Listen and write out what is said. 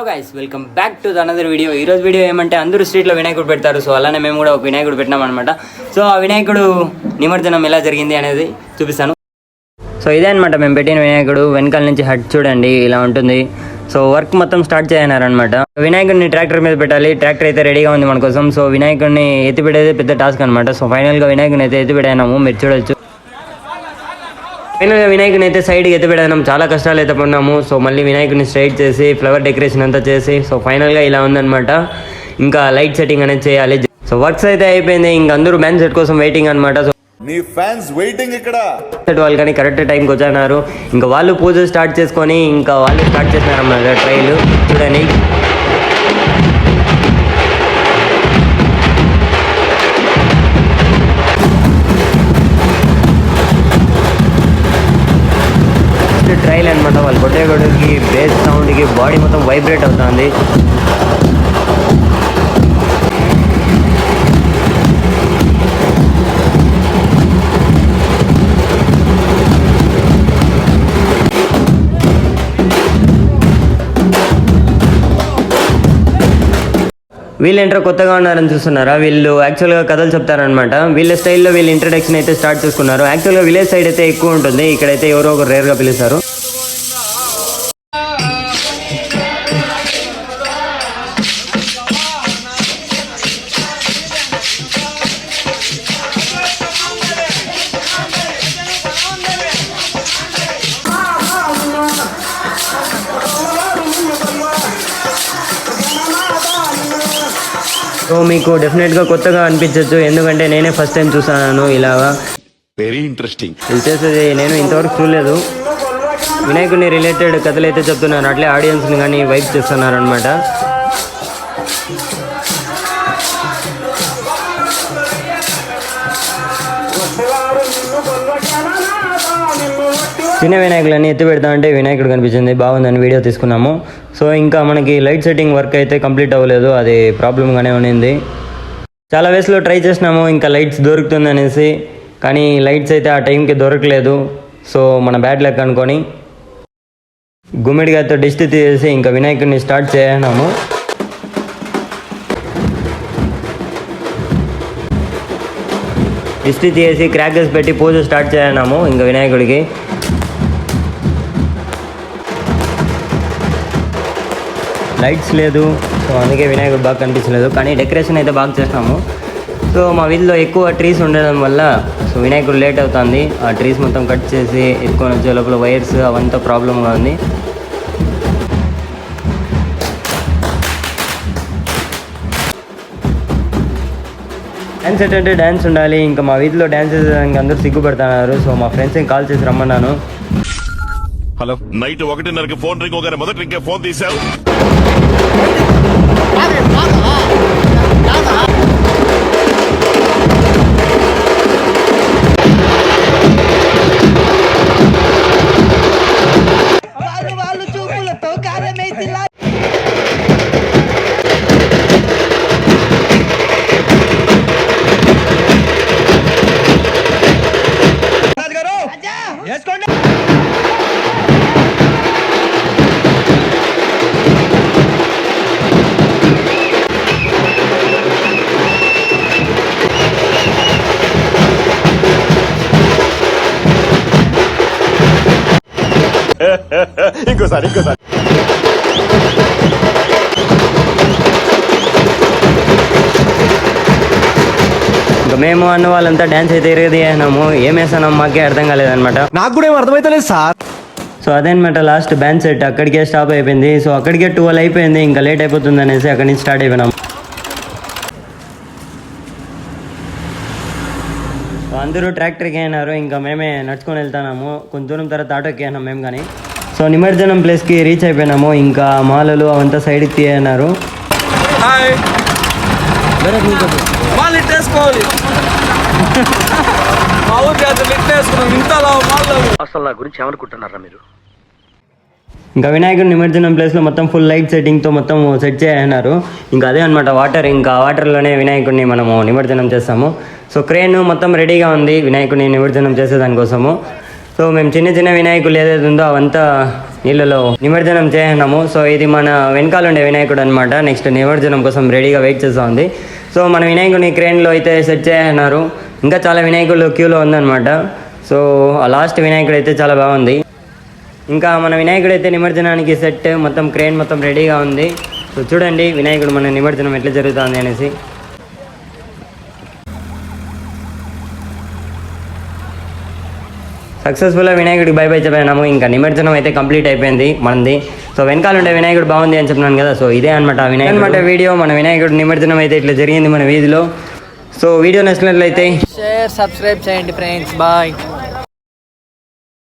Hello guys, welcome back to another video. ఈరోజు video ఏమంటే అందరూ స్ట్రీట్లో వినాయకుడు పెడతారు. సో అలానే మేము కూడా ఒక వినాయకుడు పెట్టినాం అనమాట. సో ఆ వినాయకుడు నిమజ్జనం ఎలా జరిగింది అనేది చూపిస్తాను. సో ఇదే అనమాట మేము పెట్టిన వినాయకుడు. వెనకాల నుంచి హట్ చూడండి ఇలా ఉంటుంది. సో వర్క్ మొత్తం స్టార్ట్ చేయనారనమాట. వినాయకుడిని ట్రాక్టర్ మీద పెట్టాలి. ట్రాక్టర్ అయితే రెడీగా ఉంది మన కోసం. సో వినాయకుడిని ఎత్తిపెట్టేది పెద్ద టాస్క్ అనమాట. సో ఫైనల్గా వినాయకుడిని అయితే ఎత్తిపెట్టాము, మీరు చూడొచ్చు. ఫైనల్గా వినాయకుని అయితే సైడ్కి ఎత్తిపెట్టాము. చాలా కష్టాలు అయితే పడినాము. సో మళ్ళీ వినాయకుని స్ట్రైట్ చేసి ఫ్లవర్ డెకరేషన్ అంతా చేసి సో ఫైనల్గా ఇలా ఉందన్నమాట. ఇంకా లైట్ సెట్టింగ్ అనేది చేయాలి. సో వర్క్స్ అయితే అయిపోయింది. ఇంకా అందరూ బ్యాండ్ సెట్ కోసం వెయిటింగ్ అనమాట. సో నీ ఫ్యాన్స్ వెయిటింగ్ ఇక్కడ వాళ్ళు కానీ కరెక్ట్ టైంకి వచ్చారు. ఇంకా వాళ్ళు పూజ స్టార్ట్ చేసుకొని ఇంకా వాళ్ళు స్టార్ట్ చేసినారు అన్నమాట. ట్రైలు చూడండి. ట్రైల్ అనమాట. వాళ్ళు కొట్టేగొడుకి బేస్ సౌండ్కి బాడీ మొత్తం వైబ్రేట్ అవుతుంది. వీళ్ళు ఏంటో కొత్తగా ఉన్నారని చూస్తున్నారా? వీళ్ళు యాక్చువల్గా కథలు చెప్తారనమాట. వీళ్ళ స్టైల్లో వీళ్ళు ఇంట్రడక్షన్ అయితే స్టార్ట్ చేసుకున్నారు. యాక్చువల్గా విలేజ్ సైడ్ అయితే ఎక్కువ ఉంటుంది. ఇక్కడైతే ఎవరో ఒకరు రేర్గా పిలుస్తారు. సో మీకు డెఫినెట్గా కొత్తగా అనిపించవచ్చు, ఎందుకంటే నేనే ఫస్ట్ టైం చూసాను ఇలాగా. Very interesting. ఇది చేసేది నేను ఇంతవరకు చూడలేదు. వినాయకుడిని రిలేటెడ్ కథలు అయితే చెప్తున్నారు. అట్లే ఆడియన్స్ని కానీ వైప్ చేస్తున్నారు అనమాట. చిన్న వినాయకులన్నీ ఎత్తి పెడతా అంటే వినాయకుడు కనిపించింది, బాగుందని వీడియో తీసుకున్నాము. సో ఇంకా మనకి లైట్ సెట్టింగ్ వర్క్ అయితే కంప్లీట్ అవ్వలేదు, అది ప్రాబ్లంగానే ఉండింది. చాలా వేస్లో ట్రై చేసినాము ఇంకా లైట్స్ దొరుకుతుంది అనేసి, కానీ లైట్స్ అయితే ఆ టైంకి దొరకలేదు. సో మన బ్యాడ్ లక్ అనుకొని గుమ్మిడిగాతో డిస్ట్ తీసేసి ఇంకా వినాయకుడిని స్టార్ట్ చేసినాము. డిస్ట్ తీసేసి క్రాకర్స్ పెట్టి పూజ స్టార్ట్ చేసినాము ఇంకా వినాయకుడికి. లైట్స్ లేదు, సో అందుకే వినాయకుడు బాగా కనిపించలేదు. కానీ డెకరేషన్ అయితే బాగా చేసినాము. సో మా వీధిలో ఎక్కువ ట్రీస్ ఉండడం వల్ల సో వినాయకుడు లేట్ అవుతుంది. ఆ ట్రీస్ మొత్తం కట్ చేసి ఎత్తుకొని వచ్చే లోపల వైర్స్ అవంతా ప్రాబ్లంగా ఉంది. డ్యాన్స్ అంటే డ్యాన్స్ ఉండాలి. ఇంకా మా వీధిలో డ్యాన్స్ చేసేదానికి అందరూ సిగ్గుపడుతున్నారు. సో మా ఫ్రెండ్స్ని కాల్ చేసి రమ్మన్నాను. హలో, నైట్ 1:30కి ఫోన్ రింగ్ ఒకరి మొదటి రింగే ఫోన్ తీసావు. వాళ్ళు చూపులతో కారమేసి ఇంకోసారి ఇంకా మేము అన్న వాళ్ళంతా డ్యాన్స్ అయితే ఎరగదీసినాము. ఏం వేసాము మాకే అర్థం కాలేదనమాట. నాకు కూడా ఏం అర్థమైతలేదు సార్. సో అదేనమాట లాస్ట్ బ్యాండ్ సెట్ అక్కడికే స్టాప్ అయిపోయింది. సో అక్కడికే 12 అయిపోయింది. ఇంకా లేట్ అయిపోతుంది అనేసి అక్కడి నుంచి స్టార్ట్ అయిపోయినాము. సో అందరూ ట్రాక్టర్కి అయినారు. ఇంకా మేమే నడుచుకొని వెళ్తున్నాము. కొంచెం దూరం తర్వాత ఆటోకి అయినాం మేము కానీ. సో నిమజ్జనం ప్లేస్కి రీచ్ అయిపోయినాము. ఇంకా మాలలు అవంతా సైడ్కి తీయన్నారు. అసలు నా గురించి ఏమనుకుంటున్నారా మీరు? ఇంకా వినాయకుడి నిమజ్జనం ప్లేస్లో మొత్తం ఫుల్ లైట్ సెట్టింగ్తో మొత్తం సెట్ చేయన్నారు. ఇంకా అదే అనమాట వాటర్. ఇంకా వాటర్లోనే వినాయకుడిని మనము నిమజ్జనం చేస్తాము. సో క్రేన్ మొత్తం రెడీగా ఉంది వినాయకుడిని నిమజ్జనం చేసేదానికోసము. సో సో మేము చిన్న చిన్న వినాయకులు ఏదైతే ఉందో అవంతా నీళ్ళలో నిమజ్జనం చేస్తున్నాము. సో ఇది మన వెనకాల ఉండే వినాయకుడు అనమాట. నెక్స్ట్ నిమజ్జనం కోసం రెడీగా వెయిట్ చేస్తూ ఉంది. సో మన వినాయకుడిని క్రేన్లో అయితే సెట్ చేస్తున్నారు. ఇంకా చాలా వినాయకులు క్యూలో ఉందన్నమాట. సో ఆ లాస్ట్ వినాయకుడు అయితే చాలా బాగుంది. ఇంకా మన వినాయకుడు అయితే నిమజ్జనానికి సెట్ మొత్తం క్రేన్ మొత్తం రెడీగా ఉంది. సో చూడండి వినాయకుడు మన నిమజ్జనం ఎట్లా జరుగుతుంది అనేసి. సక్సెస్ఫుల్గా వినాయకుడికి బై బై చెప్పినాము. ఇంకా నిమజ్జనం అయితే కంప్లీట్ అయిపోయింది మనది. సో వెనకాల ఉండే వినాయకుడు బాగుంది అని చెప్పినాను కదా. సో ఇదే అనమాట వినాయకుడు అనమాట వీడియో. మన వినాయకుడు నిమజ్జనం అయితే ఇట్లా జరిగింది మన వీధిలో. సో వీడియో నచ్చినట్లయితే షేర్ సబ్స్క్రైబ్ చేయండి ఫ్రెండ్స్. బాయ్.